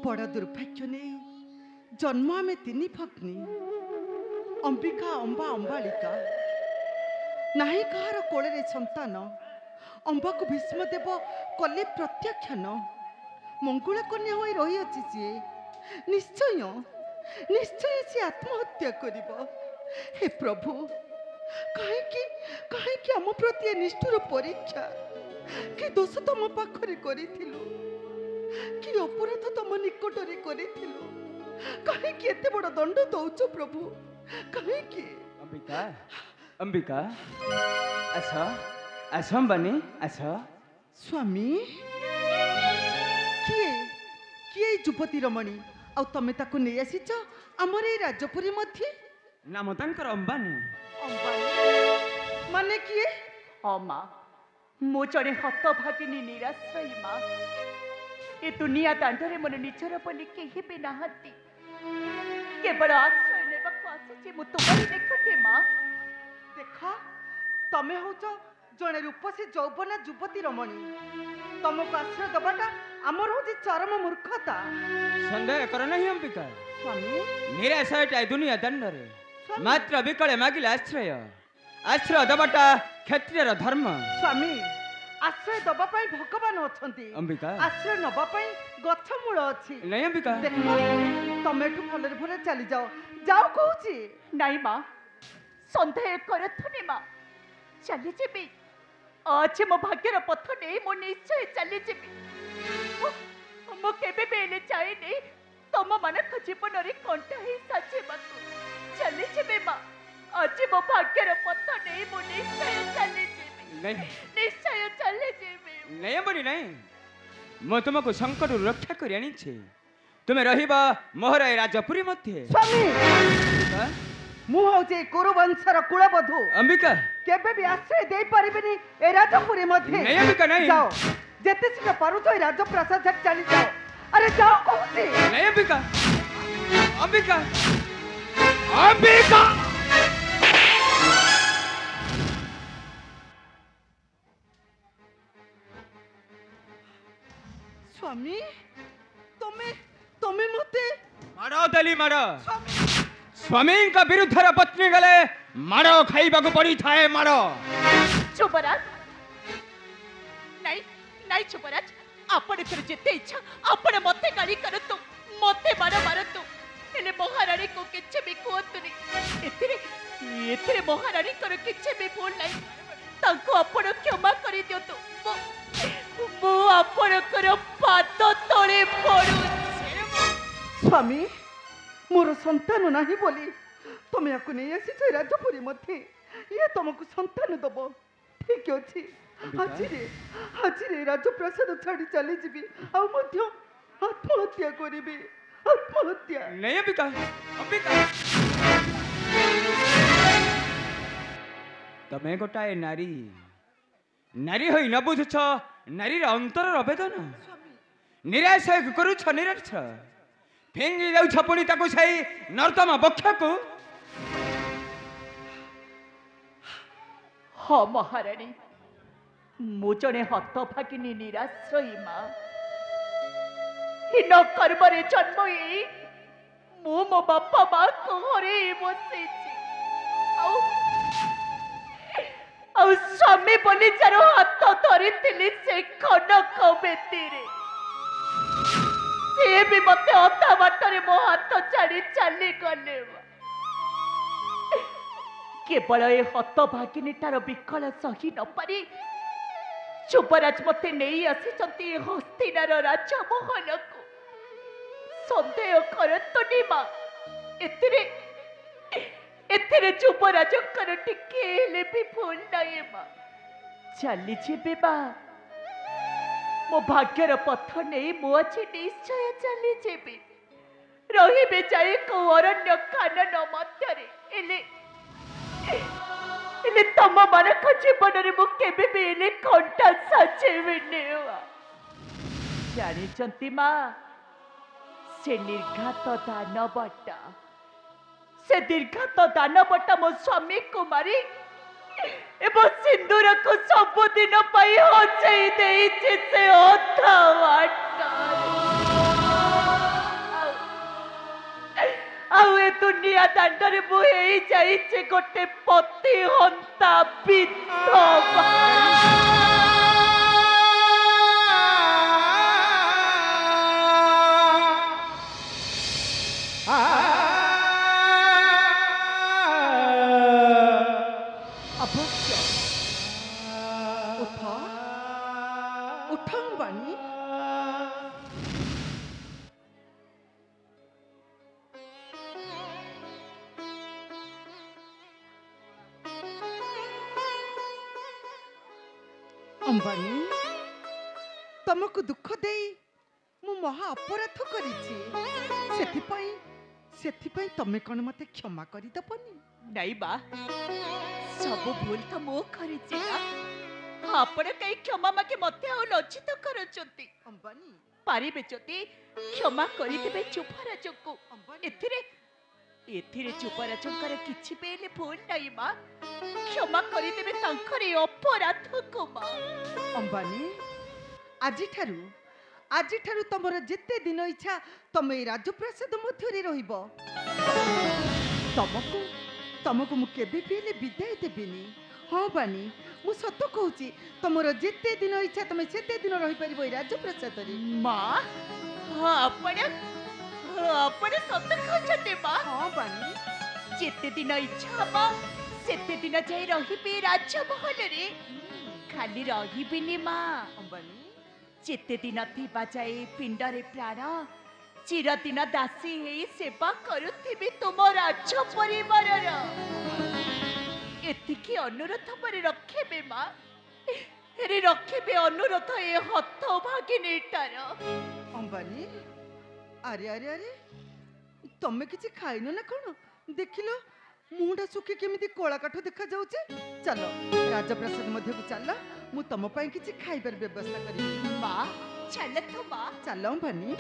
बड़ दुर्भाग्य नहीं जन्म आमे तीन भग्नी अंबिका अंबा अंबालिका नाही कहार कोले संतान अंबा को भीष्मदेव कले प्रत्याख्यान मंगुला कन्या हो रही अच्छी सी निश्चय निश्चय सी आत्महत्या करिब। हे प्रभु कहीं कहीं आम प्रति निष्ठुर परीक्षा कि दोष तुम पाखरे करिथिलु कि अपराध तुम निकटरे करिथिलु कहीं एते बड़ दंड दौच प्रभु कहीं अंबिका अंबिका आस आस अंबानी आस स्वामी किए किए युवती रमणी आ तमे ताको नै आसीच हमर ए राजपुरी मध्ये नाम तांकर अंबानी अंबानी माने किए हाँ माँ मो जड़े हतभागिनी निराश्रयी माँ ए दुनिया दांडरे मन निजर बोली केही भी नाहंती केवल आश्रय नेबाक आसीछि मु तुमरी निकटे माँ। देख तमे होच जड़े रूपसी यौवना युवती रमणी तुमको आश्रय दबाटा आमर होची चरम मूर्खता। संदेह कर नहीं अंबिका स्वामी निराशय दुनिया दंडरे मात्र विकले मागिले आश्रय आश्रय दबाटा क्षत्रियर धर्म। स्वामी आश्रय दबा पाई भगवान अछंती अंबिका आश्रय नबा पाई गछ मूल अछि नहीं अंबिका देखो तमे ठु भलरे भले चली जाओ जाओ कहूची नहीं माँ सन्देह करथुनी माँ चली जेबी आज मो भाग्यर पथ नहीं मो निश्चय चली जेबी मो केबे बेले चाहेनी तुम मानक जीवन रे कंटा ही साजिबाकू चली जेबी माँ आज मो भाग्यर पथ नहीं मो निश्चय चली जेबी नहीं निश्चय चली जेबी नहीं अंबानी नहीं मो तुमको संकट रक्षा कर आनी तुम्हें रहिबा मोहर राजपुरी मध्ये। स्वामी मु होचे कुरुवंशर कुलबधू अंबिका केबे भी आश्रय दे परिबेनी ए राजपुरी मध्ये नहीं अंबिका नहीं जाओ जेते शीघ्र पारुछ ए राजप्रासाद तक चली जाओ अरे जाओ कहूची नहीं अंबिका अंबिका अंबिका स्वामी तमे तमे मते मारो दली मारो स्वामी का विरुद्ध पत्नी गले मारो खाइबा को पड़ी थाए मारो। चुपराज नहीं नहीं चुपराज आपण कर जेते इच्छा आपण मते गाली करतु मते मारो मारतु हेले महारानी को किछ भी कोतुनी एथिरे एथिरे महारानी कर किछ भी भूल नहीं ताको आपण क्षमा करि दियतु मो आपण कर पाद तळे पडु। स्वामी मोर संतान नहीं बोली तुम याको नहीं आसी राजपुरी मध्ये ये तुमको संतान दब ठीक अच्छे आज रे राजप्रासाद छाड़ी चली जीवी आ मध्य आत्महत्या करी आत्महत्या नहीं अंबिका अंबिका तमे गोटाए नारी नारी होई न बुझुछ नारीर अंतर आवेदन निराशय करुछ निराश फेंगी जाउछ पुणी ताकू सही नर्तम बक्ष को। हाँ महारानी मु जड़े हतभागिनी निराश्रयी माँ हीन कर्मरे जन्म मु मो बापा माँ को हरे बसई स्वामी बोली जार हाथ धरी से खनक बेतीरे सी भी मत अधा बाटर मो हाथ छाड़ी चली गले केवल ए हतभागिनीटार विकल सही न पारी युवराज मत नहीं आसी हस्तिनार राजमहल को सन्देह करतुनी माँ एतिरे युवराज टिके भी भूल नहीं माँ चली जीवी माँ मो भाग्यर पथ नहीं मु अच्छी निश्चय चली जीवी रही जाए को अरण्य कानन मध्य तम मानक जीवन में मुझे कंटा सचेबिनी जानी माँ से निर्घात दानवटा से निर्घात दानवटा मो स्वामी को मारी एवं सिंदूर को सबुदिन हजई से ଦୁନିଆ ଦାଣ୍ଡରେ ମୁଁ ହେଇଯାଇଛି ଗୋଟେ ପତି ହନ୍ତା ବିଧବା। ଅବଶ୍ୟ ଉଠ ଉଠ ଅମ୍ବାନୀ। ଅମ୍ବାନୀ ତମକୁ ଦୁଃଖ ଦେଇ ମୁଁ ମହା ଅପରାଧ କରିଛି। ସେଥିପାଇଁ ତମେ କଣ ମତେ କ୍ଷମା କରିଦବନି? ନାଇଁ ମା, ସବୁ ଭୁଲ ତ ମୁଁ କରିଛି ନା। ଆପଣ କାହିଁ କ୍ଷମା ମାଗି ମତେ ଆଉ ଲଜ୍ଜିତ କରୁଛନ୍ତି? ଅମ୍ବାନୀ ପାରିବେ ଯଦି କ୍ଷମା କରିଦେବେ ଯୁବରାଜଙ୍କୁ। ଅମ୍ବାନୀ ଏଥିରେ ଯୁବରାଜଙ୍କର କିଛି ବି ହେଲେ ଭୁଲ ନାହିଁ ମା। କ୍ଷମା କରିଦେବେ ତାଙ୍କର ଏ ଅପରାଧକୁ ମା। ଅମ୍ବାନୀ ଆଜିଠାରୁ ତମର ଯେତେ ଦିନ ଇଚ୍ଛା ତମେ ଏ ରାଜପ୍ରାସାଦ ମଧ୍ୟରେ ରହିବ। ତମକୁ ମୁଁ କେବେ ବି ହେଲେ ବିଦାୟ ଦେବିନି। ହଁ ବାନୀ, ମୁଁ ସତ କହୁଛି, ତମର ଯେତେ ଦିନ ଇଚ୍ଛା ତମେ ସେତେ ଦିନ ରହିପାରିବ ଏ ରାଜପ୍ରାସାଦରେ। ମା ଆପଣ ସତ କହୁଛନ୍ତି ମା? ହଁ ବାନୀ, ଯେତେ ଦିନ ଇଚ୍ଛା ହବ ସେତେ ଦିନ ଯାଇ ରହିବି ରାଜମହଲରେ। ଖାଲି ରହିବିନି ମା, ଅମ୍ବାନୀ ଯେତେ ଦିନ ଥିବା ଯାଏ ପିଣ୍ଡରେ ପ୍ରାଣ, ଚିରଦିନ ଦାସୀ ହେଇ ସେବା କରୁଥିବି ତୁମ ରାଜ ପରିବାରର। ଏତିକି ଅନୁରୋଧ ପରେ ରଖିବେ ମା। ରଖିବେ ଅନୁରୋଧ ଏ ହତ ଭାଗିନୀଟାର। ଅମ୍ବାନୀ ଆରେ ଆରେ ଆରେ ତମେ କିଛି ଖାଇନ ନା କଣ? ଦେଖିଲ ମୁହଁଟା ଶୁଖି କେମିତି କଳା କାଠ ଦେଖାଯାଉଛି। ଚାଲ ରାଜପ୍ରାସାଦ ମଧ୍ୟକୁ ଚାଲ, ମୁଁ ତମ ପାଇଁ କିଛି ଖାଇବାର ବ୍ୟବସ୍ଥା କରିବି। ମା ଚାଲ ତ ମା। ଚାଲ ଅମ୍ବାନୀ।